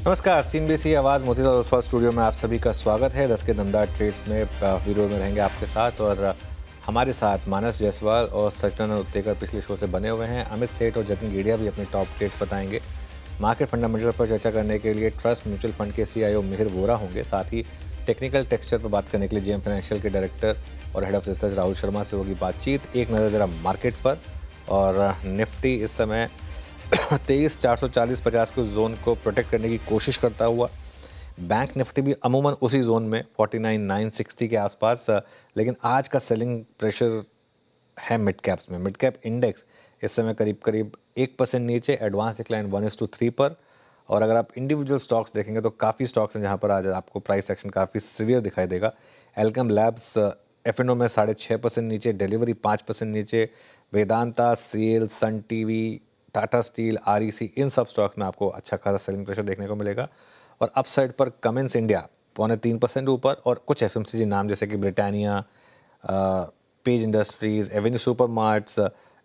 नमस्कार, सीएनबीसी आवाज़ मोतीलाल ओसवाल स्टूडियो में आप सभी का स्वागत है। 10 के दमदार ट्रेड्स में वीडियो में रहेंगे आपके साथ और हमारे साथ मानस जायसवाल और सचिदानंद उत्तेकर पिछले शो से बने हुए हैं। अमित सेठ और जतिन गेडिया भी अपने टॉप ट्रेड्स बताएंगे। मार्केट फंडामेंटल पर चर्चा करने के लिए ट्रस्ट म्यूचुअल फंड के सीईओ मिहिर वोरा होंगे। साथ ही टेक्निकल टेक्सचर पर बात करने के लिए जेएम फाइनेंशियल के डायरेक्टर और head of research Rahul Sharma से होगी बातचीत। एक नज़र ज़रा मार्केट पर और निफ्टी इस समय 23,440-50 के जोन को प्रोटेक्ट करने की कोशिश करता हुआ, बैंक निफ्टी भी अमूमन उसी जोन में 49,960 के आसपास, लेकिन आज का सेलिंग प्रेशर है मिड कैप्स में। मिड कैप इंडेक्स इस समय करीब करीब 1% नीचे, एडवांस डिक्लाइन 1:3 पर। और अगर आप इंडिविजुअल स्टॉक्स देखेंगे तो काफ़ी स्टॉक्स हैं जहां पर आज आपको प्राइस एक्शन काफ़ी सीवियर दिखाई देगा। एल्केम लैब्स एफएनओ में 6.5% नीचे, डिलीवरी 5% नीचे, Vedanta, CL, Sun TV, Tata steel, REC, इन सब स्टॉक्स में आपको अच्छा खासा सेलिंग प्रेशर देखने को मिलेगा। और अपसाइड पर कमिंस इंडिया 0.3% ऊपर और कुछ एफएमसीजी नाम जैसे कि Britannia, Page Industries, Avenue Supermarts,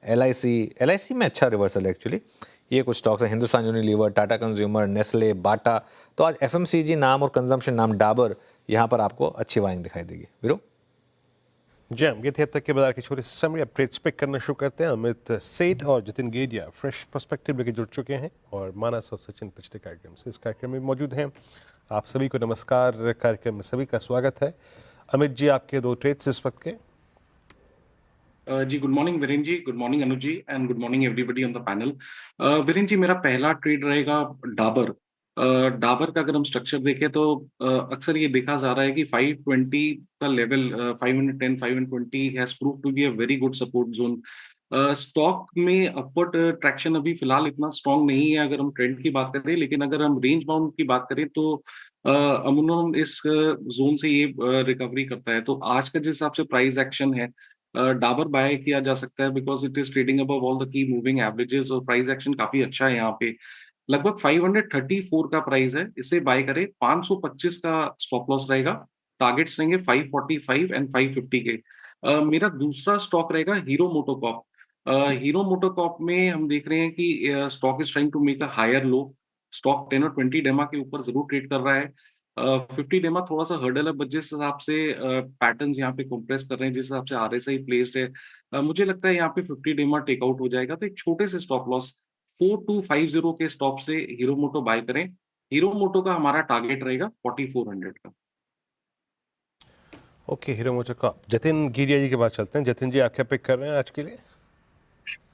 LIC में अच्छा रिवर्सल है एक्चुअली। ये कुछ स्टॉक्स हैं, Hindustan Unilever, Tata consumer, Nestle, Bata. तो आज एफएमसीजी नाम और कंजम्पशन नाम डाबर, यहाँ पर आपको अच्छी बाइंग दिखाई देगी। वीरो जी हम ये थे अब तक के बाजार के छोटे से समरी अपडेट्स पिक करना शुरू करते हैं। अमित सेठ और जतिन गेडिया फ्रेश पर्सपेक्टिव लेके जुड़ चुके हैं और मानस और सचिन पिछले कार्यक्रम से इस कार्यक्रम में मौजूद हैं। आप सभी को नमस्कार, कार्यक्रम में सभी का स्वागत है। अमित जी, आपके दो ट्रेड्स इस वक्त के। जी good morning Viren ji, good morning Anuj ji and good morning everybody on the panel. Viren ji, मेरा पहला ट्रेड रहेगा डाबर। डाबर का अगर हम स्ट्रक्चर देखें तो अक्सर ये देखा जा रहा है कि 520 का level, 510 520 has prove to be a very good support zone. Stock में अपवर्ड ट्रैक्शन अभी फिलहाल इतना स्ट्रांग नहीं है अगर हम ट्रेंड की बात करें, लेकिन अगर हम रेंज बाउंड की बात करें तो अमूमन इस जोन से ये रिकवरी करता है। तो आज का जिस हिसाब से प्राइस एक्शन है, डाबर बाय किया जा सकता है because it is trading above all the key moving averages और प्राइस एक्शन काफी अच्छा है यहाँ पे। लगभग 534 का प्राइस है, इसे बाय करें। 525 का स्टॉप लॉस रहेगा, टारगेट्स रहेंगे 545 एंड 550 के। मेरा दूसरा स्टॉक रहेगा हीरो मोटोकॉर्प। हीरो मोटोकॉर्प में हम देख रहे हैं कि stock is trying to make a higher low. Stock 10 और 20 डेमा के ऊपर जरूर ट्रेड कर रहा है। 50 डेमा थोड़ा सा हर्डल है, बट जिस हिसाब से पैटर्न्स यहाँ पे कंप्रेस कर रहे हैं, जिस हिसाब से आरएसआई प्लेस्ड है, मुझे लगता है यहाँ पे 50 डेमा टेकआउट हो जाएगा। तो एक छोटे से स्टॉप लॉस 4250 के स्टॉप से हीरो मोटो बाय करें। हीरो मोटो का हमारा टारगेट रहेगा 4400 का। Okay, Hero MotoCorp. Jatin Gediya ji के पास चलते हैं। जतिन जी, आप क्या पिक कर रहे हैं आज के लिए?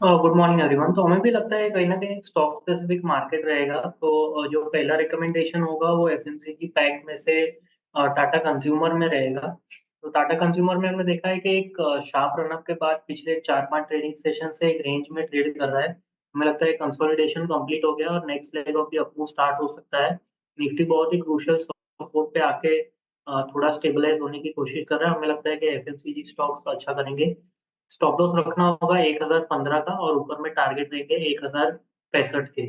Good morning everyone. तो हमें भी लगता है कहीं ना कहीं स्टॉक स्पेसिफिक मार्केट रहेगा। तो जो पहला रिकमेंडेशन होगा वो एफएमसीजी पैक में से टाटा कंज्यूमर में रहेगा। तो टाटा कंज्यूमर में हमने देखा है कि एक शार्प रनअप के बाद पिछले 4-5 ट्रेडिंग सेशन से एक रेंज में ट्रेड कर रहा है। हमें लगता है कंसोलिडेशन कंप्लीट हो गया और next leg of the up move start हो सकता है। निफ्टी बहुत ही क्रूशियल सपोर्ट पे आके थोड़ा स्टेबलाइज होने की कोशिश कर रहा है। हमें लगता है कि एफएमसीजी स्टॉक्स अच्छा करेंगे। स्टॉप लॉस रखना होगा 1015 का और ऊपर में टारगेट देंगे 1065 के।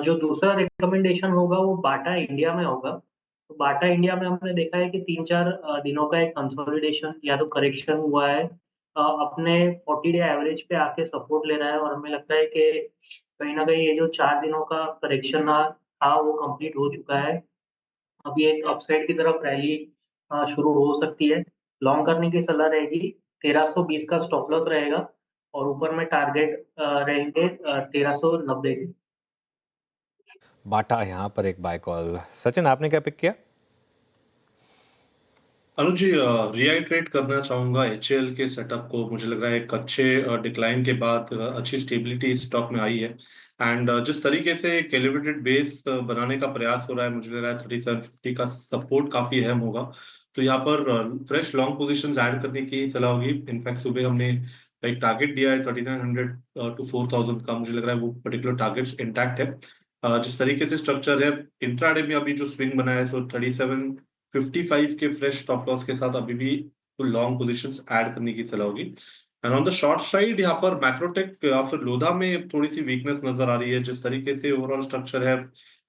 जो दूसरा रिकमेंडेशन होगा वो बाटा इंडिया में होगा। तो बाटा इंडिया में हमने देखा है कि 3-4 दिनों का एक कंसोलिडेशन या तो करेक्शन हुआ है। अपने 40 डे एवरेज पे आके सपोर्ट ले रहा है और हमें लगता है कि कहीं न कहीं ये जो 4 दिनों का करेक्शन था वो कंप्लीट हो चुका है। अभी एक अपसाइड की तरफ रैली शुरू हो सकती है। लॉन्ग करने की सलाह रहेगी। 1320 का स्टॉप लॉस रहेगा और ऊपर में टारगेट रहेंगे 1390 के। बाटा यहाँ पर एक बाय कॉल। सचिन, आपने क्या पिक किया? अनुज जी, रिआइट्रेट करना चाहूंगा एचएएल के सेटअप को। मुझे लग रहा है एक अच्छे डिक्लाइन के बाद अच्छी स्टेबिलिटी स्टॉक में आई है। एंड जिस तरीके से एक एलिवेटेड बेस बनाने का प्रयास हो रहा है, मुझे लग रहा है 3750 का सपोर्ट काफी अहम होगा। तो यहाँ पर फ्रेश लॉन्ग पोजीशंस ऐड करने की सलाह होगी। इनफैक्ट सुबह हमने एक टारगेट दिया है 3900 टू 4000 का। मुझे लग रहा है वो पर्टिकुलर टारगेट्स इंटैक्ट है। जिस तरीके से स्ट्रक्चर है इंट्राडे में, अभी जो स्विंग बना है, सो 3755 के फ्रेश स्टॉप लॉस के साथ अभी भी तो लॉन्ग पोजीशंस ऐड करने की सलाह होगी। And on the short side यहाँ पर मैक्रोटेक या फिर लोधा में थोड़ी सी वीकनेस नजर आ रही है। जिस तरीके से ओवरऑल स्ट्रक्चर है,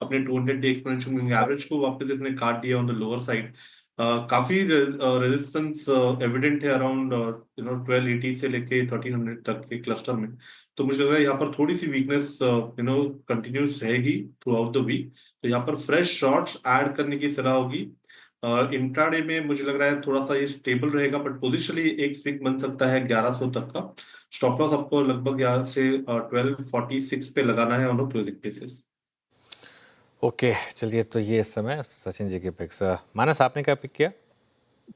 अपने 200 डे एक्सपोनेंशियल मूविंग एवरेज को वापस इसने काट दिया ऑन द लोअर साइड। काफी रेजिस्टेंस एविडेंट है अराउंड 1280 से लेके 1300 तक के क्लस्टर में। तो मुझे लग रहा है यहाँ पर थोड़ी सी वीकनेस कंटिन्यूस रहेगी थ्रू आउट द वीक। तो यहाँ पर फ्रेश शॉर्ट्स ऐड करने की सलाह होगी। इंट्राडे में मुझे लग रहा है थोड़ा सा ये स्टेबल रहेगा, बट पोजिशनली एक स्विंग बन सकता है 1100 तक का। स्टॉप लॉस आपको लगभग यहाँ से 1246 पे लगाना है ऑन क्लोजिंग बेसिस। ओके चलिए, तो ये इस समय सचिन जी के पिक्स। मानस आपने क्या पिक किया?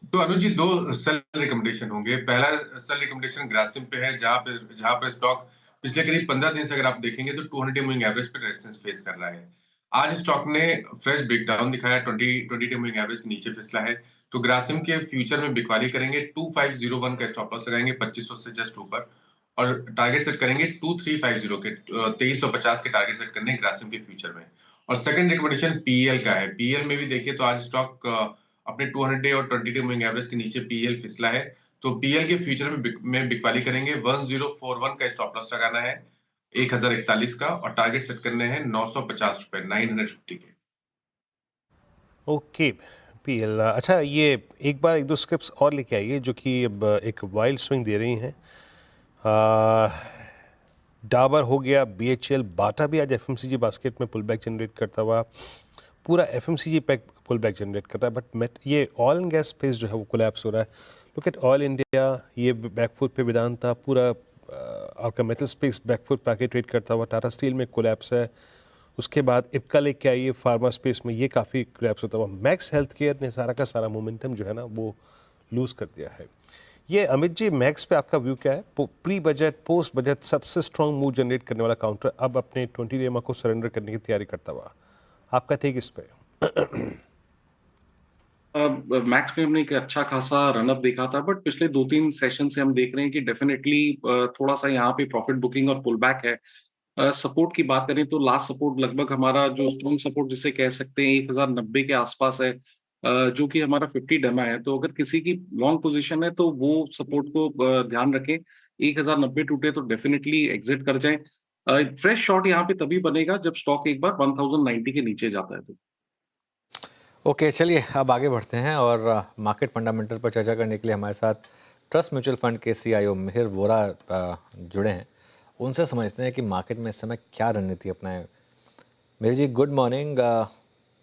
तो अनुज जी, दो सेल रिकमेंडेशन होंगे। पहला सेल रिकमेंडेशन ग्रासिम पे है, जहां पे स्टॉक पिछले करीब 15 दिन से अगर आप देखेंगे तो 200 मूविंग एवरेज पे रेजिस्टेंस फेस कर रहा है। आज स्टॉक ने फ्रेश ब्रेकडाउन दिखाया, 22 मूविंग एवरेज नीचे फिसला है। तो ग्रासिम के फ्यूचर में बिकवाली करेंगे, 2501 का स्टॉप लॉस लगाएंगे 2500 से जस्ट ऊपर, और टारगेट सेट करेंगे 2350 के 2350 के टारगेट सेट करने ग्रासिम के फ्यूचर में। और सेकंड रिकमेंडेशन पीएल का है। पीएल में भी देखिए तो आज स्टॉक अपने 200 डे और 22 मूविंग एवरेज के नीचे पीएल फिसला है। तो पीएल के फ्यूचर में बिकवाली करेंगे, 1041 का स्टॉप लॉस लगाना है 1041 का, और टारगेट सेट करने हैं 950 रुपए, 950 के। Okay PL. अच्छा, ये एक बार एक दो स्क्रिप्ट्स और लेके आइए जो कि अब एक वाइल्ड स्विंग दे रही हैं। डाबर हो गया, बीएचएल, बाटा भी आज एफएमसीजी बास्केट में पुल बैक जनरेट करता हुआ, पूरा FMCG pack pull back generate कर रहा है। बट ये ऑयल एंड गैस स्पेस जो है वो कोलैप्स हो रहा है। लुक एट ऑयल इंडिया, ये बैकफुट पे वेदांता, पूरा आपका metal space backfoot packet trade करता हुआ। टाटा स्टील में कोलैप्स है। उसके बाद इप्का लेके आइए फार्मा स्पेस में, ये काफ़ी कोलैप्स होता हुआ। मैक्स हेल्थ केयर ने सारा का सारा मोमेंटम जो है ना वो लूज़ कर दिया है। ये अमित जी, मैक्स पे आपका व्यू क्या है? प्री बजट पोस्ट बजट सबसे स्ट्रॉन्ग मूव जनरेट करने वाला काउंटर अब अपने 20 EMA को सरेंडर करने की तैयारी करता हुआ, आपका टेक इस पे? मैक्स में हमने एक अच्छा खासा रनअप देखा था, बट पिछले 2-3 सेशन से हम देख रहे हैं कि डेफिनेटली थोड़ा सा यहाँ पे प्रॉफिट बुकिंग और पुल बैक है। सपोर्ट की बात करें तो लास्ट सपोर्ट लगभग हमारा जो स्ट्रॉन्ग सपोर्ट जिसे कह सकते हैं 1090 के आसपास है, जो कि हमारा 50 डेमा है। तो अगर किसी की लॉन्ग पोजीशन है तो वो सपोर्ट को ध्यान रखें। 1090 टूटे तो डेफिनेटली एग्जिट कर जाएं। फ्रेश शॉट यहाँ पे तभी बनेगा जब स्टॉक एक बार 1090 के नीचे जाता है तो। ओके चलिए, अब आगे बढ़ते हैं और मार्केट फंडामेंटल पर चर्चा करने के लिए हमारे साथ ट्रस्ट म्यूचुअल फंड के CIO मिहिर वोरा जुड़े हैं। उनसे समझते हैं कि मार्केट में इस समय क्या रणनीति अपनाएं। मिहिर जी, गुड मॉर्निंग।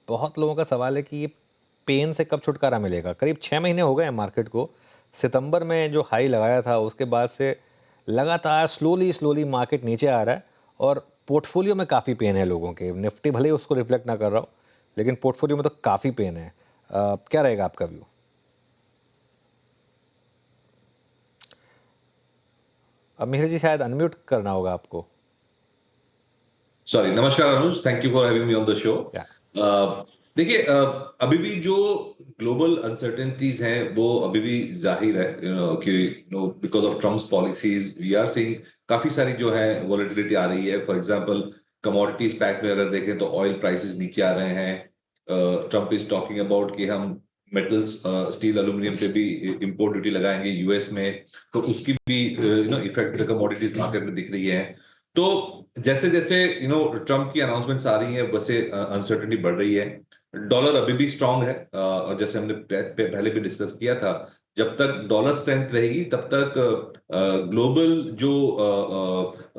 बहुत लोगों का सवाल है कि ये पेन से कब छुटकारा मिलेगा। करीब 6 महीने हो गए हैं मार्केट को। सितंबर में जो हाई लगाया था उसके बाद से लगातार स्लोली मार्केट नीचे आ रहा है और पोर्टफोलियो में काफ़ी पेन है लोगों के। निफ्टी भले ही उसको रिफ्लेक्ट ना कर रहा हो, लेकिन पोर्टफोलियो में तो काफ़ी पेन है। क्या रहेगा आपका व्यू? अब मिहिर जी शायद अनम्यूट करना होगा आपको। सॉरी, नमस्कार Anuj, thank you for having me on the show. देखिए, अभी भी जो ग्लोबल अनसर्टेनिटीज हैं वो अभी भी जाहिर है, कि because of Trump's policies we are seeing काफी सारी जो है वॉलेटिलिटी आ रही है। फॉर एग्जांपल कमोडिटीज पैक में अगर देखें तो ऑयल प्राइसेस नीचे आ रहे हैं। ट्रम्प इज टॉकिंग अबाउट कि हम मेटल्स, स्टील, एल्यूमिनियम पे भी इंपोर्ट ड्यूटी लगाएंगे यूएस में, तो उसकी भी इफेक्ट कमोडिटीज मार्केट में दिख रही है। तो जैसे जैसे ट्रम्प की अनाउंसमेंट्स आ रही हैं वैसे अनसर्टेनिटी बढ़ रही है। डॉलर अभी भी स्ट्रांग है, और जैसे हमने पहले भी डिस्कस किया था, जब तक डॉलर स्ट्रेंथ रहेगी तब तक ग्लोबल जो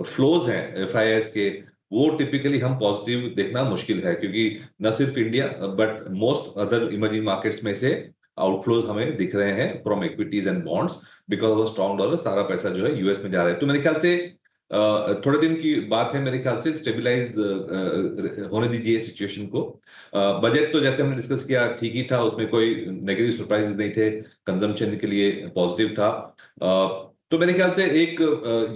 फ्लोज हैं FIIs के, वो टिपिकली हम पॉजिटिव देखना मुश्किल है, क्योंकि न सिर्फ India but most other emerging markets में से आउटफ्लोज हमें दिख रहे हैं from equities and bonds. Because of strong dollar सारा पैसा जो है यूएस में जा रहा है। तो मेरे ख्याल से थोड़े दिन की बात है, मेरे ख्याल से स्टेबलाइज होने दीजिए सिचुएशन को। बजट तो जैसे हमने डिस्कस किया ठीक ही था, उसमें कोई नेगेटिव सरप्राइजेस नहीं थे, कंजम्पशन के लिए पॉजिटिव था। तो मेरे ख्याल से एक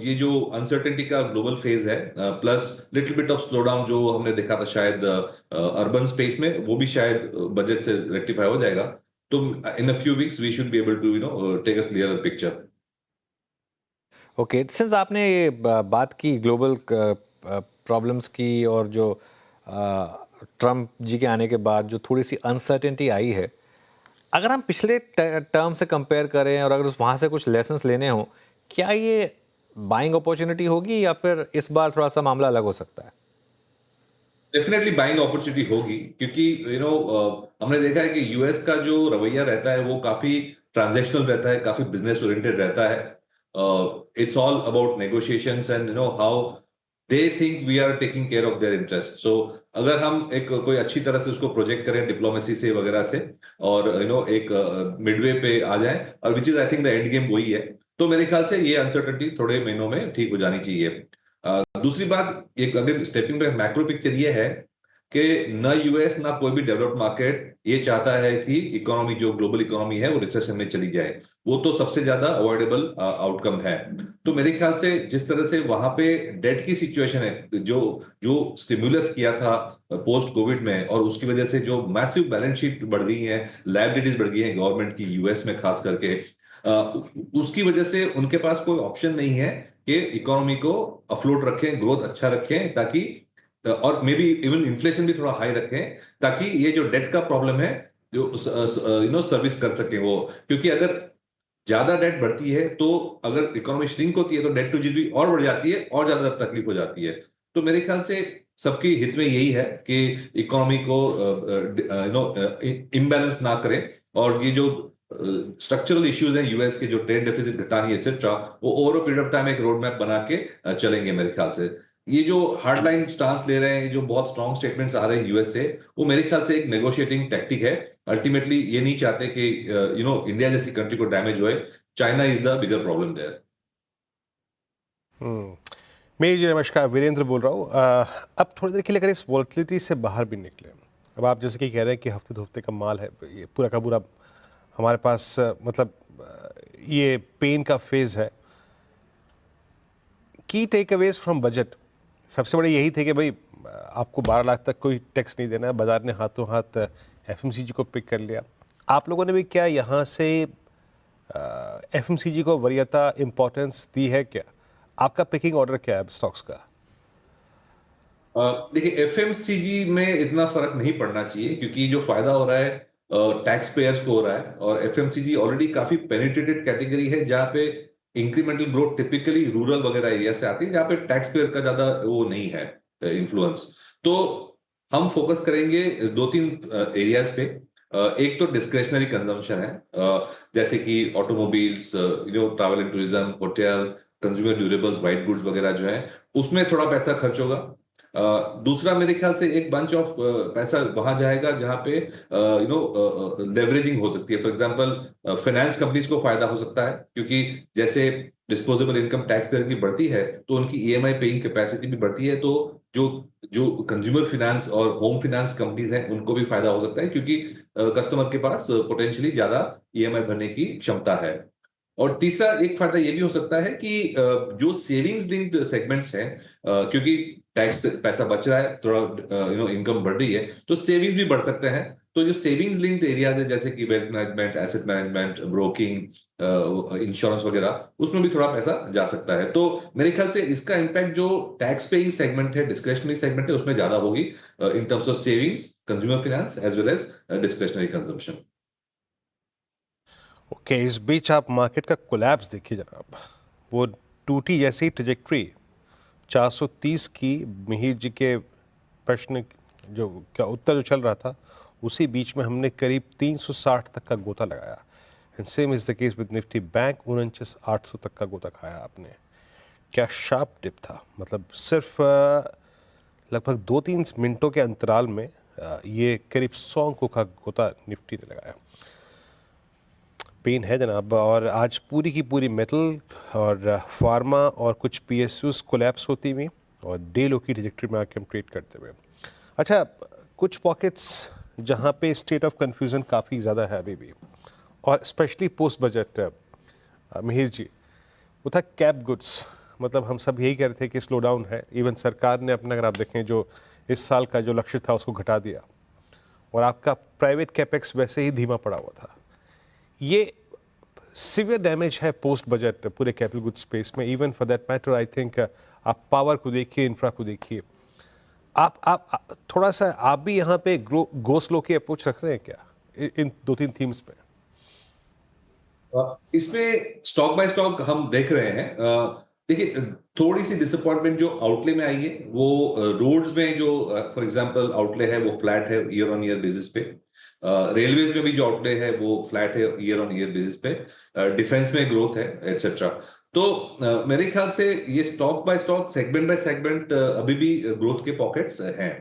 ये जो अनसर्टेनिटी का ग्लोबल फेज है, plus little bit of slow down जो हमने देखा था शायद अर्बन स्पेस में, वो भी शायद बजट से रेक्टिफाई हो जाएगा। तो in a few weeks we should be able to take a clear picture. Okay, since आपने ये बात की ग्लोबल प्रॉब्लम्स की, और जो ट्रम्प जी के आने के बाद जो थोड़ी सी अनसर्टेनिटी आई है, अगर हम पिछले टर्म से कंपेयर करें और अगर वहाँ से कुछ लेसन्स लेने हों, क्या ये बाइंग अपॉर्चुनिटी होगी या फिर इस बार थोड़ा सा मामला अलग हो सकता है? डेफिनेटली बाइंग अपॉर्चुनिटी होगी, क्योंकि हमने देखा है कि यूएस का जो रवैया रहता है वो काफी ट्रांजैक्शनल रहता है, काफी बिजनेस ओरिएंटेड रहता है. It's all about negotiations and how they think we are taking care of their interest. So अगर हम एक कोई अच्छी तरह से उसको प्रोजेक्ट करें डिप्लोमेसी से वगैरह से, और एक मिडवे पे आ जाए, और which is I think the end game वही है, तो मेरे ख्याल से ये अनसर्टेनिटी थोड़े महीनों में ठीक हो जानी चाहिए. दूसरी बात, एक अगर स्टेपिंग बैक मैक्रो पिक्चर ये है कि न यूएस ना कोई भी डेवलप्ड मार्केट ये चाहता है कि इकोनॉमी, जो ग्लोबल इकोनॉमी है, वो रिसेशन में चली जाए. वो तो सबसे ज्यादा अवॉइडेबल आउटकम है. तो मेरे ख्याल से जिस तरह से वहां पे डेट की सिचुएशन है, जो जो स्टिमुलस किया था पोस्ट कोविड में, और उसकी वजह से जो मैसिव बैलेंस शीट बढ़ गई है, लायबिलिटीज बढ़ गई है गवर्नमेंट की यूएस में खास करके, उसकी वजह से उनके पास कोई ऑप्शन नहीं है कि इकोनॉमी को अफ्लोट रखें, ग्रोथ अच्छा रखें, ताकि और मे बी इवन इन्फ्लेशन भी थोड़ा हाई रखें, ताकि ये जो डेट का प्रॉब्लम है जो सर्विस कर सके वो. क्योंकि अगर ज्यादा डेट बढ़ती है, तो अगर इकोनॉमी श्रिंक होती है, तो डेट टू जीडीपी और बढ़ जाती है और ज्यादा तकलीफ हो जाती है. तो मेरे ख्याल से सबकी हित में यही है कि इकोनॉमी को इम्बैलेंस ना करें, और ये जो स्ट्रक्चरल इश्यूज हैं यूएस के, जो ट्रेड डेफिसिट घटानी एक्सेट्रा, वो over a period of time एक रोड मैप बना के चलेंगे मेरे ख्याल से. ये जो हार्ड लाइन स्टांस ले रहे हैं, जो बहुत स्ट्रॉन्ग स्टेटमेंट्स आ रहे हैं यूएस से, वो मेरे ख्याल से एक नेगोशिएटिंग टैक्टिक है. अल्टीमेटली ये नहीं चाहते कि इंडिया जैसी कंट्री को डैमेज होए. China is the bigger problem there. मेरी जी नमस्कार, वीरेंद्र बोल रहा हूँ. अब थोड़ी देर के लिए अगर इस वॉलेटिलिटी से बाहर भी निकले, अब आप जैसे कि कह रहे हैं कि हफ्ते दो हफ्ते का माल है, ये पूरा का पूरा हमारे पास, मतलब ये पेन का फेज है. की टेक अवेज फ्रॉम बजट सबसे बड़े यही थे कि भाई आपको 12 लाख तक कोई टैक्स नहीं देना है. बाजार ने हाथों हाथ एफएमसीजी को पिक कर लिया. आप लोगों ने भी क्या यहाँ से एफएमसीजी को वरीयता इम्पोर्टेंस दी है क्या? आपका पिकिंग ऑर्डर क्या है स्टॉक्स का? देखिए, एफएमसीजी में इतना फर्क नहीं पड़ना चाहिए, क्योंकि जो फायदा हो रहा है टैक्स पेयर्स को हो रहा है, और एफएमसीजी ऑलरेडी काफी पेनिट्रेटेड कैटेगरी है, जहाँ पे इंक्रीमेंटल ग्रोथ टिपिकली रूरल वगैरह एरिया से आती है, जहाँ पे टैक्स पेयर का ज्यादा वो नहीं है इन्फ्लुएंस. तो हम फोकस करेंगे दो तीन एरियाज पे. एक तो डिस्क्रेशनरी कंजम्पशन है, जैसे कि automobiles, travel and tourism, hotel, consumer durables, white goods वगैरह जो है, उसमें थोड़ा पैसा खर्च होगा. दूसरा, मेरे ख्याल से एक बंच ऑफ पैसा वहां जाएगा जहां पे लेवरेजिंग हो सकती है. फॉर एग्जांपल फाइनेंस कंपनीज को फायदा हो सकता है, क्योंकि जैसे डिस्पोजेबल इनकम टैक्स पेयर की बढ़ती है, तो उनकी ईएमआई पेइंग कैपेसिटी भी बढ़ती है. तो जो जो कंज्यूमर फाइनेंस और होम फाइनेंस कंपनीज हैं, उनको भी फायदा हो सकता है, क्योंकि कस्टमर के पास पोटेंशियली ज्यादा ईएमआई भरने की क्षमता है. और तीसरा एक फायदा ये भी हो सकता है कि जो सेविंग्स लिंक्ड सेगमेंट्स हैं, क्योंकि टैक्स पैसा बच रहा है, थोड़ा इनकम बढ़ रही है, तो सेविंग्स भी बढ़ सकते हैं. तो जो सेविंग्स लिंक्ड एरियाज है, जैसे कि wealth management, asset management, broking, insurance वगैरह, उसमें भी थोड़ा पैसा जा सकता है. तो मेरे ख्याल से इसका इम्पैक्ट जो टैक्स पेइंग सेगमेंट है, डिस्क्रिशनरी सेगमेंट है, उसमें ज्यादा होगी, in terms of savings, consumer finance as well as discretionary consumption. Okay, इस बीच आप मार्केट का कोलैप्स देखिए जनाब. वो टूटी जैसी ट्रेजेक्ट्री 430 की, मिहिर जी के प्रश्न जो क्या उत्तर जो चल रहा था, उसी बीच में हमने करीब 360 तक का गोता लगाया. And same is the case with Nifty bank. 49,800 तक का गोता खाया आपने. क्या शार्प डिप था, मतलब सिर्फ लगभग 2-3 मिनटों के अंतराल में ये करीब 100 का गोता निफ्टी ने लगाया. पेन है जनाब. और आज पूरी की पूरी मेटल और फार्मा और कुछ पीएसयूज कोलैप्स होती हुई, और डे लो की ट्रैजेक्टरी में आके हम ट्रेड करते हुए. अच्छा, कुछ पॉकेट्स जहाँ पे स्टेट ऑफ कन्फ्यूज़न काफ़ी ज़्यादा है अभी भी, और स्पेशली पोस्ट बजट, मिहिर जी, वो था कैप गुड्स. मतलब हम सब यही कह रहे थे कि स्लो डाउन है. इवन सरकार ने अपना, अगर आप देखें, जो इस साल का जो लक्ष्य था उसको घटा दिया, और आपका प्राइवेट कैपेक्स वैसे ही धीमा पड़ा हुआ था. ये सिवियर डैमेज है पोस्ट बजट पूरे कैपिटल गुड स्पेस में. Even for that matter, I think आप पावर को देखिए, इंफ्रा को देखिए. आप थोड़ा सा आप भी यहाँ पे गो स्लो की अप्रोच रख रहे हैं क्या इन 2-3 थीम्स पे? इसमें स्टॉक बाय स्टॉक हम देख रहे हैं. देखिए, थोड़ी सी डिसअपॉइंटमेंट जो आउटले में आई है वो रोड्स में जो फॉर एग्जांपल आउटले है वो फ्लैट है ईयर ऑन ईयर बेसिस पे। रेलवेज में भी जो आउटले है वो फ्लैट है ईयर ऑन ईयर बेसिस पे। डिफेंस में ग्रोथ है एटसेट्रा। तो मेरे ख्याल से ये stock by stock segment by segment अभी भी ग्रोथ के पॉकेट्स हैं।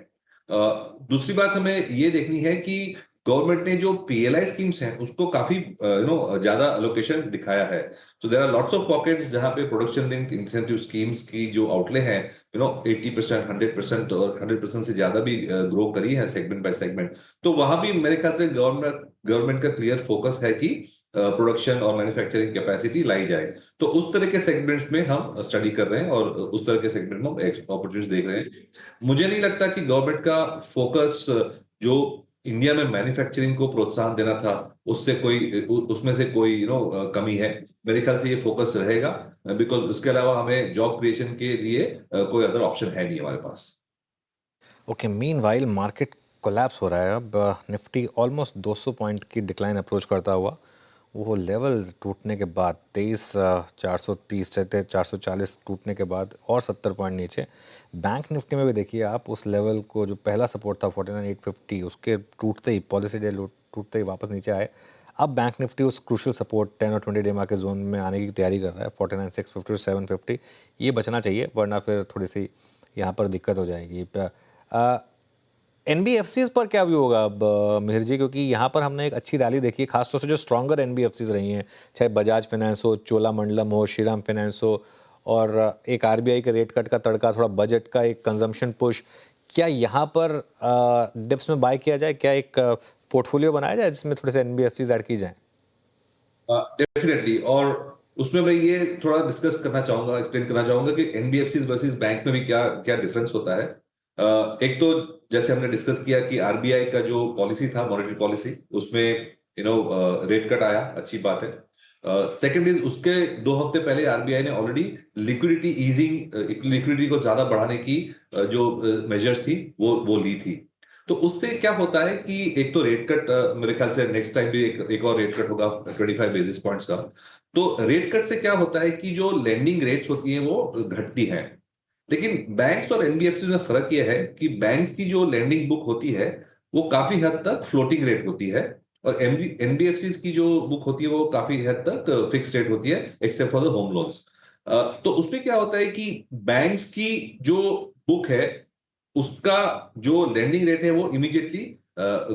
दूसरी बात हमें ये देखनी है कि गवर्नमेंट ने जो पीएलआई स्कीम्स हैं उसको काफी ज्यादा अलोकेशन दिखाया है। So there are lots of pockets जहां पे प्रोडक्शन लिंक्ड इंसेंटिव स्कीम्स की जो आउटले हैं 80%, 100% और 100% से ज्यादा भी ग्रो करी है सेगमेंट बाय सेगमेंट। तो वहां भी मेरे ख्याल से गवर्नमेंट का क्लियर फोकस है कि प्रोडक्शन और मैन्युफैक्चरिंग कैपेसिटी लाई जाए। तो उस तरह के सेगमेंट्स में हम स्टडी कर रहे हैं और उस तरह के सेगमेंट में हम अपॉर्चुनिटीज देख रहे हैं। मुझे नहीं लगता कि गवर्नमेंट का फोकस जो इंडिया में मैन्युफैक्चरिंग को प्रोत्साहन देना था उसमें से कोई कमी है। मेरे ख्याल से ये फोकस रहेगा बिकॉज उसके अलावा हमें जॉब क्रिएशन के लिए कोई अदर ऑप्शन है नहीं हमारे पास। ओके, मीनवाइल मार्केट कोलैप्स हो रहा है। अब निफ्टी ऑलमोस्ट 200 पॉइंट की डिक्लाइन अप्रोच करता हुआ वो लेवल टूटने के बाद 23,430 से 440 टूटने के बाद और 70 पॉइंट नीचे। बैंक निफ्टी में भी देखिए आप, उस लेवल को जो पहला सपोर्ट था 49,850 उसके टूटते ही पॉलिसी डे टूटते ही वापस नीचे आए। अब बैंक निफ्टी उस क्रूशल सपोर्ट 10 और 20 डे मार्केट जोन में आने की तैयारी कर रहा है 49,650 to 750। ये बचना चाहिए वरना फिर थोड़ी सी यहाँ पर दिक्कत हो जाएगी। एनबीएफसीज पर क्या व्यू होगा अब मिहिर जी, क्योंकि यहाँ पर हमने एक अच्छी रैली देखी है खासतौर से जो स्ट्रॉन्गर एनबीएफसीज रही हैं, चाहे बजाज फाइनेंस हो, चोलामंडलम हो, श्रीराम फाइनेंस हो, और एक आरबीआई के रेट कट का तड़का, थोड़ा बजट का एक कंजम्पशन पुश। क्या यहाँ पर डिप्स में बाय किया जाए? क्या एक पोर्टफोलियो बनाया जाए जिसमें थोड़े से एनबीएफसीज ऐड की जाए? डेफिनेटली, और उसमें मैं ये थोड़ा डिस्कस करना चाहूंगा, एक्सप्लेन करना चाहूंगा कि एनबीएफसीज वर्सेस बैंक में भी क्या क्या डिफरेंस होता है। एक तो जैसे हमने डिस्कस किया कि आरबीआई का जो पॉलिसी था, मॉनेटरी पॉलिसी, उसमें रेट कट आया, अच्छी बात है। सेकंड इज उसके 2 हफ्ते पहले आरबीआई ने ऑलरेडी लिक्विडिटी को ज्यादा बढ़ाने की जो मेजर्स थी वो ली थी। तो उससे क्या होता है कि एक तो रेट कट, मेरे ख्याल से नेक्स्ट टाइम भी एक और रेट कट होगा 25 बेसिस पॉइंट्स का। तो रेट कट से क्या होता है कि जो लेंडिंग रेट्स होती हैं वो घटती हैं। लेकिन बैंक्स और एनबीएफसी में फर्क यह है कि बैंक्स की जो लेंडिंग बुक होती है वो काफी हद तक फ्लोटिंग रेट होती है, और एनबीएफसी की जो बुक होती है वो काफी हद तक फिक्स रेट होती है except for the home loans. तो उसमें क्या होता है कि बैंक्स की जो बुक है उसका जो लेंडिंग रेट है वो इमीडिएटली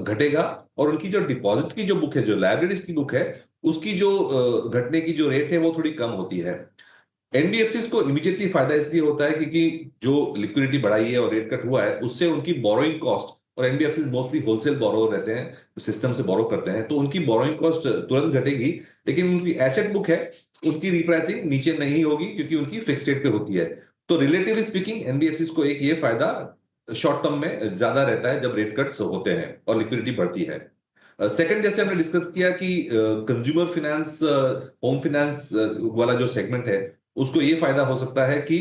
घटेगा, और उनकी जो डिपॉजिट की जो बुक है, जो लायबिलिटीज की बुक है, उसकी जो घटने की जो रेट है वो थोड़ी कम होती है। एनबीएफसी को इमीडिएटली फायदा इसलिए होता है क्योंकि जो लिक्विडिटी बढ़ाई है और रेट कट हुआ है उससे उनकी बोरोइंग कॉस्ट, और एनबीएफसी मोस्टली होलसेल बोरोवर रहते हैं, सिस्टम से बोरो करते हैं, तो उनकी बोरोइंग कॉस्ट तुरंत घटेगी। लेकिन उनकी एसेट बुक है उनकी रिप्राइसिंग नीचे नहीं होगी क्योंकि उनकी फिक्स रेट पे होती है। तो रिलेटिवली स्पीकिंग एनबीएफसी को एक ये फायदा शॉर्ट टर्म में ज्यादा रहता है जब रेट कट्स होते हैं और लिक्विडिटी बढ़ती है। सेकंड, जैसे हमने डिस्कस किया कि कंज्यूमर फाइनेंस, होम फाइनेंस वाला जो सेगमेंट है उसको ये फायदा हो सकता है कि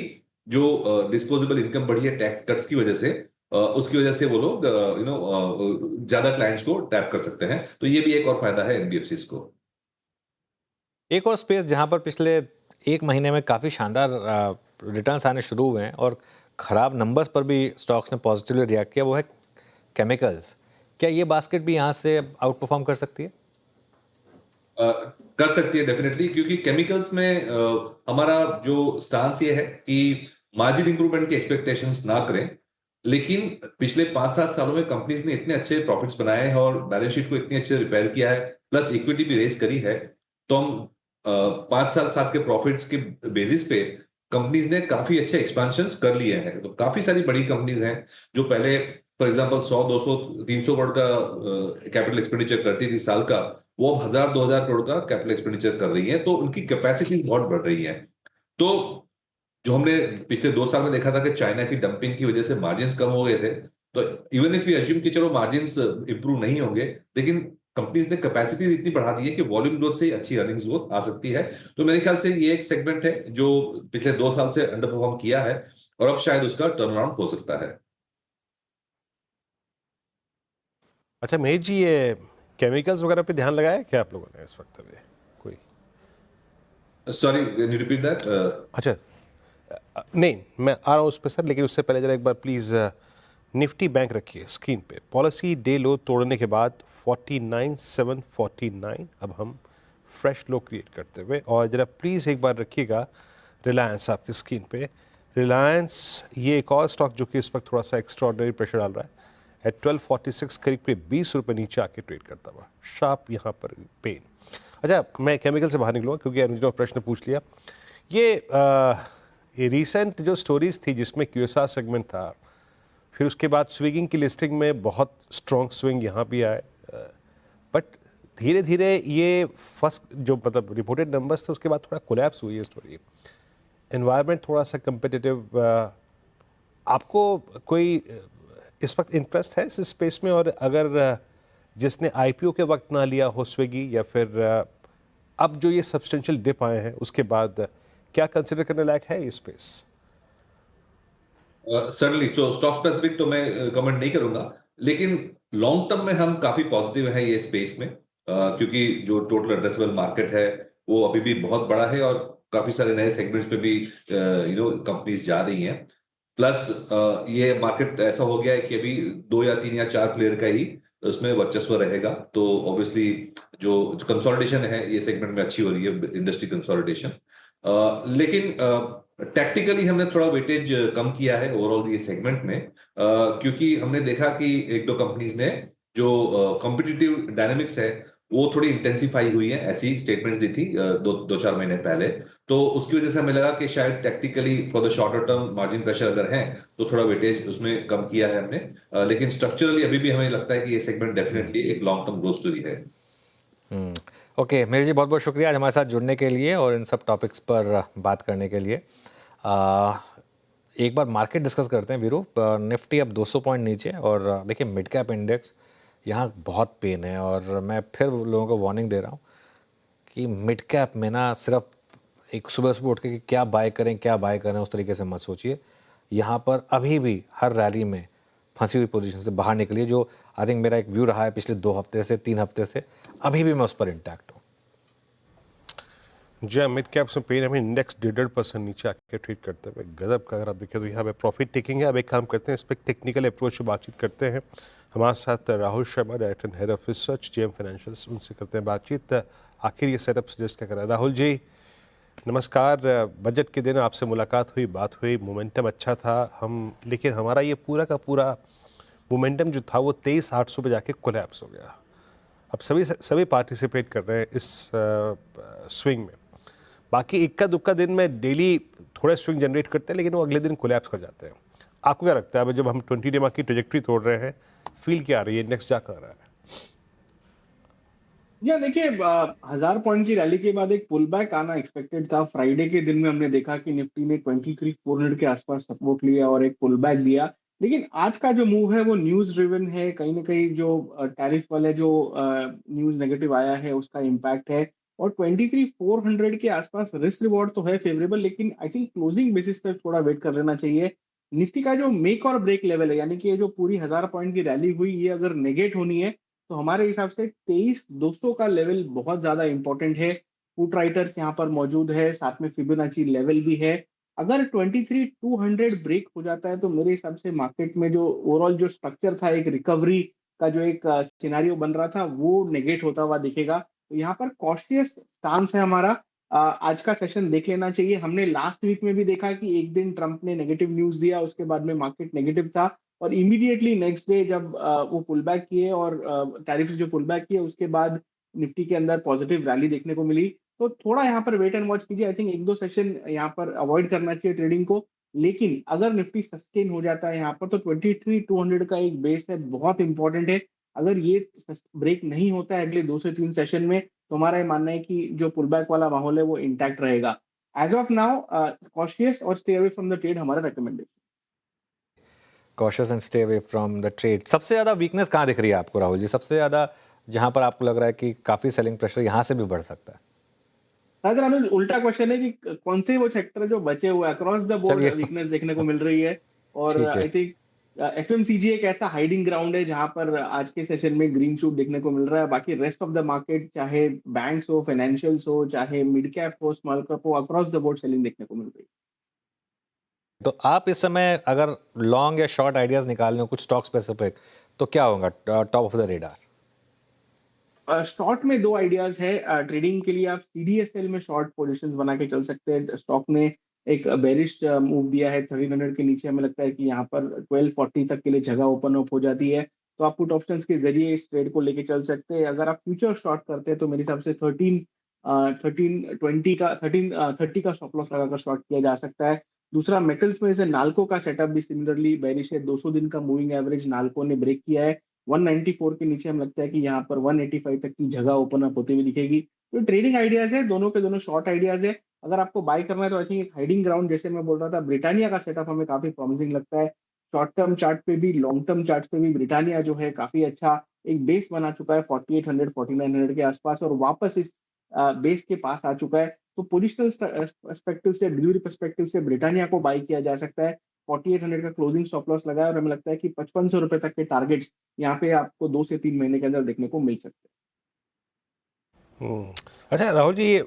जो डिस्पोजेबल इनकम बढ़ी है टैक्स कट्स की वजह से, उसकी वजह से वो लोग ज्यादा क्लाइंट्स को टैप कर सकते हैं। तो ये भी एक और फायदा है एनबीएफसी को। एक और स्पेस जहां पर पिछले एक महीने में काफ़ी शानदार रिटर्न्स आने शुरू हुए हैं और ख़राब नंबर्स पर भी स्टॉक्स ने पॉजिटिवली रिएक्ट किया, वो है केमिकल्स। क्या ये बास्केट भी यहाँ से आउट परफॉर्म कर सकती है? कर सकती है डेफिनेटली, क्योंकि केमिकल्स में हमारा जो स्टांस ये है कि मार्जिन इंप्रूवमेंट की एक्सपेक्टेशंस ना करें। लेकिन पिछले 5-7 सालों में कंपनीज ने इतने अच्छे प्रॉफिट्स बनाए हैं और बैलेंस शीट को इतने अच्छे रिपेयर किया है, प्लस इक्विटी भी रेज करी है, तो हम 5 साल के प्रॉफिट्स के बेसिस पे कंपनीज ने काफी अच्छे एक्सपेंशन कर लिए हैं। तो काफी सारी बड़ी कंपनीज हैं जो पहले फॉर एग्जांपल 100, 200, 300 करोड़ का कैपिटल एक्सपेंडिचर करती थी साल का, वो अब 1000-2000 करोड़ का कैपिटल एक्सपेंडिचर कर रही है। तो उनकी कैपेसिटी बहुत बढ़ रही है। तो जो हमने पिछले 2 साल में देखा था कि चाइना की डंपिंग की वजह से मार्जिन कम हो गए थे, तो इवन इफ यू अज्यूम कि चलो मार्जिन इंप्रूव नहीं होंगे, लेकिन कंपनीज ने कैपेसिटी इतनी बढ़ा दी है कि वॉल्यूम ग्रोथ से ही अच्छी अर्निंग्स ग्रोथ आ सकती है। तो मेरे ख्याल से ये एक सेगमेंट है जो पिछले 2 साल से अंडर परफॉर्म किया है और अब शायद उसका टर्न अराउंड हो सकता है। अच्छा महेश जी, ये केमिकल्स वगैरह पे ध्यान लगाया क्या आप लोगों ने इस वक्त अभी कोई? Sorry, can you repeat that? अच्छा, नहीं, मैं आ रहा हूँ उस पर सर, लेकिन उससे पहले जरा एक बार प्लीज़ निफ्टी बैंक रखिए स्क्रीन पे। पॉलिसी डे लो तोड़ने के बाद 49,749 अब हम फ्रेश लो क्रिएट करते हुए, और जरा प्लीज़ एक बार रखिएगा रिलायंस आपकी स्क्रीन पे। रिलायंस ये एक और स्टॉक जो कि इस वक्त थोड़ा सा एक्स्ट्रॉर्डनरी प्रेशर डाल रहा है एट 1246, करीब करीब 20 रुपये नीचे आके ट्रेड करता हुआ, शार्प यहाँ पर पेन। अच्छा, मैं केमिकल से बाहर निकलूँगा क्योंकि अनुज ने प्रश्न पूछ लिया। ये रीसेंट जो स्टोरीज थी जिसमें क्यूएसआर सेगमेंट था, फिर उसके बाद स्विंगिंग की लिस्टिंग में बहुत स्ट्रॉन्ग स्विंग यहाँ भी आए, बट धीरे धीरे ये फर्स्ट जो मतलब रिपोर्टेड नंबर्स थे उसके बाद थोड़ा कोलैप्स हुई है स्टोरी। एनवायरनमेंट थोड़ा सा कम्पिटिटिव, आपको कोई इस वक्त इंटरेस्ट है इस स्पेस में? और अगर जिसने आईपीओ के वक्त ना लिया हो स्विगी, या फिर अब जो ये सब्सटेंशियल डिप आए हैं उसके बाद क्या कंसिडर करने लायक है ये स्पेस? सर्टनली, तो स्टॉक स्पेसिफिक तो मैं कमेंट नहीं करूंगा, लेकिन लॉन्ग टर्म में हम काफी पॉजिटिव हैं ये स्पेस में, क्योंकि जो टोटल एड्रेसेबल मार्केट है वो अभी भी बहुत बड़ा है और काफी सारे नए सेगमेंट्स पे भी कंपनीज जा रही हैं। प्लस ये मार्केट ऐसा हो गया है कि अभी 2 या 3 या 4 प्लेयर का ही उसमें वर्चस्व रहेगा, तो ऑब्वियसली जो कंसोलिडेशन है ये सेगमेंट में अच्छी हो रही है, इंडस्ट्री कंसोलिडेशन। लेकिन टैक्टिकली हमने थोड़ा वेटेज कम किया है ओवरऑल ये सेगमेंट में, क्योंकि हमने देखा कि एक दो कंपनीज ने जो कॉम्पिटिटिव डायनेमिक्स है वो थोड़ी इंटेंसिफाई हुई है, ऐसी स्टेटमेंट्स दी थी 2-4 महीने पहले। तो उसकी वजह से हमें लगा कि शायद tactically for the shorter term margin pressure अगर है तो थोड़ा वेटेज उसमें कम किया है हमने, लेकिन स्ट्रक्चरली अभी भी हमें लगता है कि ये सेगमेंट डेफिनेटली एक लॉन्ग टर्म ग्रोथ स्टोरी है। ओके मेरी जी, बहुत बहुत शुक्रिया आज हमारे साथ जुड़ने के लिए और इन सब टॉपिक्स पर बात करने के लिए। एक बार मार्केट डिस्कस करते हैं वीरू। निफ्टी अब 200 पॉइंट नीचे, और देखिए मिड कैप इंडेक्स यहाँ बहुत पेन है, और मैं फिर लोगों को वार्निंग दे रहा हूँ कि मिड कैप में ना सिर्फ एक सुबह सुबह उठ के कि क्या बाय करें उस तरीके से मत सोचिए। यहाँ पर अभी भी हर रैली में फंसी हुई पोजीशन से बाहर निकलिए, जो आई थिंक मेरा एक व्यू रहा है पिछले 2 हफ्ते से 3 हफ्ते से, अभी भी मैं उस पर इंटैक्ट हूँ। जी, मिड कैप्स में पेन, हमें इंडेक्स 1.5% नीचे आके ट्रेड करते हुए गजब का। अगर आप देखें तो यहाँ पे प्रॉफिट टेकिंग है। अब एक काम करते हैं, इस पर टेक्निकल अप्रोच से बातचीत करते हैं। हमारे साथ Rahul Sharma, director head of research JM financials, उनसे करते हैं बातचीत। आखिर ये सेटअप सजेस्ट क्या कर रहा है? राहुल जी नमस्कार। बजट के दिन आपसे मुलाकात हुई, बात हुई, मोमेंटम अच्छा था लेकिन हमारा ये पूरा का पूरा मोमेंटम जो था वो 23,800 पे जाके कोलैप्स हो गया। अब सभी पार्टिसिपेट कर रहे हैं इस स्विंग में। बाकी इक्का दुक्का दिन में डेली थोड़े स्विंग जनरेट करते हैं, लेकिन वो अगले दिन कोलैप्स कर जाते हैं। आपको क्या लगता है अब जब हम 20 डे की ट्रेजेक्टरी तोड़ रहे हैं, फील क्या आ रही है, इंडेक्स जा कर रहा है? या देखिए, 1000 पॉइंट की रैली के बाद एक पुल बैक आना एक्सपेक्टेड था। फ्राइडे के दिन में हमने देखा कि निफ्टी ने 23,400 के आसपास सपोर्ट लिया और एक पुल बैक दिया, लेकिन आज का जो मूव है वो न्यूज ड्रिवन है। कहीं ना कहीं जो टैरिफ वाले जो न्यूज नेगेटिव आया है उसका इम्पैक्ट है, और 23,400 के आसपास रिस्क रिवॉर्ड तो है फेवरेबल, लेकिन आई थिंक क्लोजिंग बेसिस पर थोड़ा वेट कर लेना चाहिए। निफ्टी का जो मेक और ब्रेक लेवल है, यानी कि ये जो पूरी 1000 पॉइंट की रैली हुई, ये अगर नेगेट होनी है तो हमारे हिसाब से 23,200 का लेवल बहुत ज्यादा इंपॉर्टेंट है। फुट राइटर्स यहाँ पर मौजूद है, साथ में फिबोनाची लेवल भी है। अगर 23,200 ब्रेक हो जाता है तो मेरे हिसाब से मार्केट में जो ओवरऑल जो स्ट्रक्चर था, एक रिकवरी का जो एक सिनेरियो बन रहा था, वो नेगेट होता हुआ दिखेगा। तो यहाँ पर कॉशियस स्टांस है हमारा। आज का सेशन देख लेना चाहिए। हमने लास्ट वीक में भी देखा कि एक दिन ट्रंप ने नेगेटिव न्यूज दिया, उसके बाद में मार्केट नेगेटिव था, और इमीडिएटली नेक्स्ट डे जब वो पुल बैक किए और टैरिफ जो पुल बैक किए, उसके बाद निफ्टी के अंदर पॉजिटिव रैली देखने को मिली। तो थोड़ा यहाँ पर वेट एंड वॉच कीजिए। आई थिंक 1-2 सेशन यहाँ पर अवॉइड करना चाहिए ट्रेडिंग को, लेकिन अगर निफ्टी सस्टेन हो जाता है यहाँ पर तो 23,200 का एक बेस है, बहुत इंपॉर्टेंट है। अगर ये ब्रेक नहीं होता है अगले 2 से 3 सेशन में, तो हमारा ये मानना है कि जो पुल बैक वाला माहौल है वो इंटैक्ट रहेगा। एज ऑफ नाउ कॉशियस और stay away from the trade हमारा recommendation. Cautious and stay away from the trade. सबसे ज़्यादा वीकनेस कहाँ दिख रही है आपको राहुल जी? सबसे ज़्यादा जहाँ पर आपको लग रहा है कि काफ़ी सेलिंग प्रेशर यहाँ से भी बढ़ सकता है? राजन, अनुज, उल्टा क्वेश्चन है कि कौन से वो सेक्टर जो बचे हुए अक्रॉस द बोर्ड चलिए वीकनेस देखने को मिल रही है। और ठीक है। आई थिंक एफएमसीजी एक ऐसा हाइडिंग ग्राउंड है जहां पर आज के सेशन में ग्रीन शूट देखने को मिल रहा है। बाकी रेस्ट ऑफ द मार्केट, चाहे बैंक्स हो, फाइनेंशियल्स हो, चाहे मिड कैप हो, स्मॉल कैप हो, अक्रॉस द बोर्ड सेलिंग देखने को मिल रही है। तो आप इस समय अगर लॉन्ग या शॉर्ट आइडियाज निकालने हो कुछ स्टॉक स्पेसिफिक, तो क्या होगा top of the radar? Short में दो आइडियाज है। ट्रेडिंग के लिए आप सीडीएसएल में शॉर्ट पोजीशंस बना के चल सकते हैं। स्टॉक ने एक बेरिश मूव दिया है 1300 के नीचे, हमें लगता है कि यहाँ पर 1240 तक के लिए जगह ओपन अप हो जाती है, तो आप पुट ऑप्शंस के जरिए इस ट्रेड को लेके चल सकते हैं। अगर आप फ्यूचर शॉर्ट करते हैं तो मेरे हिसाब से 1330 का स्टॉप लॉस लगाकर शॉर्ट किया जा सकता है। दूसरा, मेटल्स में से नाल्को का सेटअप भी सिमिलरली बेरिश है। 200 दिन का मूविंग एवरेज नाल्को ने ब्रेक किया है 194 के नीचे, हमें लगता है कि यहाँ पर 185 तक की जगह ओपन अप होती हुई दिखेगी। तो ट्रेडिंग आइडियाज है, दोनों के दोनों शॉर्ट आइडियाज है। अगर आपको बाय करना है तो आई थिंक एक हाइडिंग ग्राउंड, जैसे मैं बोल रहा था, ब्रिटानिया का सेटअप हमें काफी प्रॉमिसिंग लगता है। शॉर्ट टर्म चार्ट पे भी, लॉन्ग टर्म चार्ट पे भी ब्रिटानिया जो है काफी अच्छा एक बेस बना चुका है 4800 4900 के आसपास, और वापस इस बेस के पास आ चुका है। तो पोजिशनल पर्सपेक्टिव से, डिलीवरी पर्सपेक्टिव से ब्रिटानिया को बाय किया जा सकता है। 4800 का क्लोजिंग स्टॉप लॉस लगाया और हमें लगता है कि 5500 रुपए तक के टारगेट्स यहाँ पे आपको 2 से 3 महीने के अंदर देखने को मिल सकते हैं। अच्छा राहुल जी, ये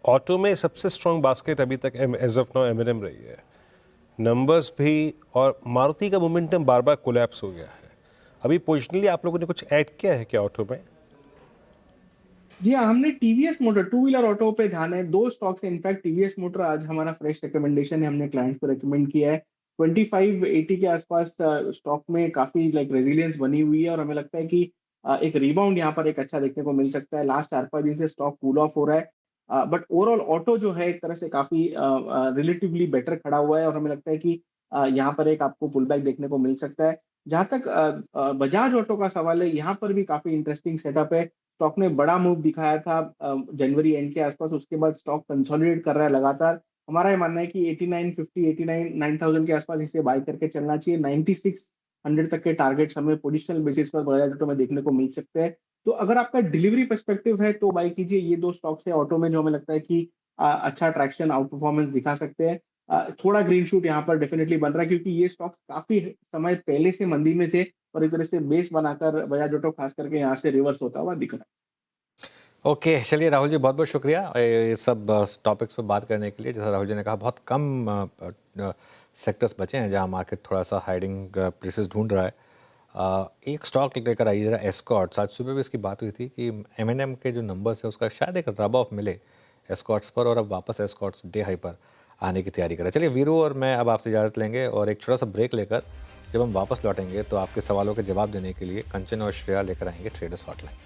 ऑटो में सबसे स्ट्रॉन्ग बास्केट अभी तक एज ऑफ नाउ एमएनएम रही है। नंबर्स भी, और मारुति का मोमेंटम बार बार कोलैप्स हो गया है। अभी पोजिशनली आप लोगों ने कुछ ऐड किया है क्या ऑटो में? जी हाँ, हमने TVS motor, two wheeler auto पे ध्यान है। दो स्टॉक्स है इनफैक्ट। टीवीएस मोटर आज हमारा फ्रेश रिकमेंडेशन है, हमने क्लाइंट्स को रिकमेंड किया है। 2580 के आसपास स्टॉक में काफी लाइक रेजिलियंस बनी हुई है, और हमें लगता है कि एक रिबाउंड यहाँ पर एक अच्छा देखने को मिल सकता है। लास्ट 4-5 दिन से स्टॉक कूल ऑफ हो रहा है, बट ओवरऑल ऑटो जो है एक तरह से काफी रिलेटिवली बेटर खड़ा हुआ है, और हमें लगता है कि यहाँ पर एक आपको पुल बैक देखने को मिल सकता है। जहां तक बजाज ऑटो का सवाल है, यहाँ पर भी काफी इंटरेस्टिंग सेटअप है। स्टॉक ने बड़ा मूव दिखाया था जनवरी एंड के आसपास, उसके बाद स्टॉक कंसोलिडेट कर रहा है लगातार। हमारा ये मानना है कि 8950 89 9000 के आसपास इसे बाय करके चलना चाहिए। 9600 तक के टारगेट्स हमें पोजिशनल बेसिस पर बजाज ऑटो में देखने को मिल सकते हैं। तो अगर आपका डिलीवरी पर्सपेक्टिव है तो बाय कीजिए। ये दो स्टॉक्स है ऑटो में जो हमें लगता है कि अच्छा ट्रैक्शन, आउट परफॉर्मेंस दिखा सकते हैं। थोड़ा ग्रीन शूट यहाँ पर डेफिनेटली बन रहा है, क्योंकि ये स्टॉक्स काफी समय पहले से मंदी में थे, और एक तरह से बेस बनाकर बजाज ऑटो खास करके यहाँ से रिवर्स होता हुआ दिख रहा है। ओके, चलिए राहुल जी, बहुत बहुत शुक्रिया ये सब टॉपिक्स पर बात करने के लिए। जैसा राहुल जी ने कहा, बहुत कम सेक्टर्स बचे हैं जहां मार्केट थोड़ा सा हाइडिंग प्लेसेस ढूंढ रहा है। एक स्टॉक लेकर आइए जरा, एस्कॉर्ट्स। आज सुबह भी इसकी बात हुई थी कि एमएनएम के जो नंबर्स है उसका शायद एक रब ऑफ मिले एस्कॉर्ट्स पर, और अब वापस एस्कॉर्ट्स डे हाई पर आने की तैयारी करें। चलिए वीरू और मैं अब आपसे इजाज़त लेंगे, और एक छोटा सा ब्रेक लेकर जब हम वापस लौटेंगे तो आपके सवालों के जवाब देने के लिए कंचन और श्रेया लेकर आएंगे ट्रेडर्स हॉटलाइन।